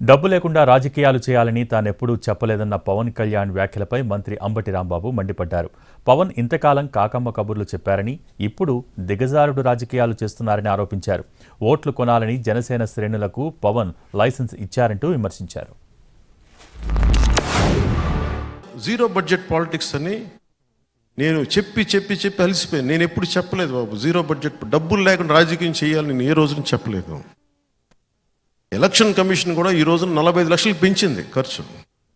డబ్బు లేకుండా రాజకీయాలు చేయాలని తానెప్పుడూ చెప్పలేదన్న పవన్ కళ్యాణ్ వ్యాఖ్యలపై మంత్రి అంబటి రాంబాబు మండిపడ్డారు. పవన్ ఇంతకాలం కాకమ్మ కబుర్లు చెప్పారని, ఇప్పుడు దిగజారుడు రాజకీయాలు చేస్తున్నారని ఆరోపించారు. ఓట్లు కొనాలని జనసేన శ్రేణులకు పవన్ లైసెన్స్ ఇచ్చారంటూ విమర్శించారు. జీరో బడ్జెట్ పాలిటిక్స్ అని నేను చెప్పి అలసిపోయాను. నేను ఎప్పుడు చెప్పలేదు బాబు, జీరో బడ్జెట్ డబ్బులు లేకుండా రాజకీయం చేయాలని నేను ఏ రోజున చెప్పలేదు. ఎలక్షన్ కమిషన్ కూడా ఈ రోజున 45 లక్షలు పెంచింది ఖర్చు.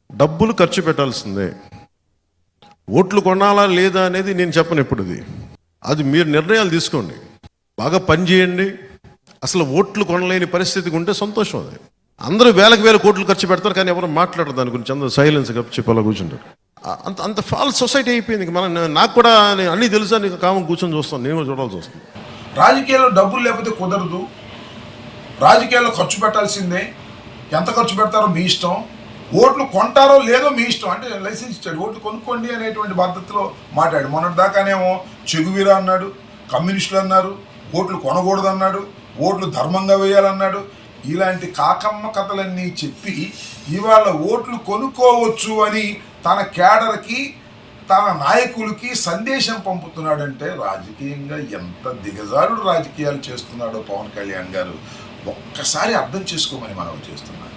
డబ్బులు ఖర్చు పెట్టాల్సిందే. ఓట్లు కొనాలా లేదా అనేది నేను చెప్పను. ఎప్పుడుది అది మీరు నిర్ణయాలు తీసుకోండి, బాగా పనిచేయండి. అసలు ఓట్లు కొనలేని పరిస్థితికి ఉంటే సంతోషం. అది అందరూ వేల కోట్లు ఖర్చు పెడతారు, కానీ ఎవరు మాట్లాడరు దాని గురించి. అందరూ సైలెన్స్ చెప్పాలా కూర్చుంటారు. అంత ఫాల్స్ సొసైటీ అయిపోయింది. నాకు కూడా అన్నీ తెలుసా, నీకు కామం కూర్చొని చూస్తాను, నేను చూడాల్సి వస్తుంది. రాజకీయాల్లో డబ్బులు లేకపోతే కుదరదు. రాజకీయాల్లో ఖర్చు పెట్టాల్సిందే. ఎంత ఖర్చు పెడతారో మీ ఇష్టం. ఓట్లు కొంటారో లేదో మీ ఇష్టం. అంటే లైసెన్స్ ఇచ్చాడు, ఓట్లు కొనుక్కోండి అనేటువంటి పద్ధతిలో మాట్లాడు. మొన్నటి దాకానేమో చెగువీరా అన్నాడు, కమ్యూనిస్టులు అన్నారు, ఓట్లు కొనకూడదు అన్నాడు, ఓట్లు ధర్మంగా వేయాలన్నాడు. ఇలాంటి కాకమ్మ కథలన్నీ చెప్పి ఇవాళ ఓట్లు కొనుక్కోవచ్చు అని తన కేడర్కి, తన నాయకులకి సందేశం పంపుతున్నాడంటే రాజకీయంగా ఎంత దిగజారుడు రాజకీయాలు చేస్తున్నాడో పవన్ కళ్యాణ్ గారు ఒక్కసారి అర్థం చేసుకోమని మనం చేస్తున్నాం.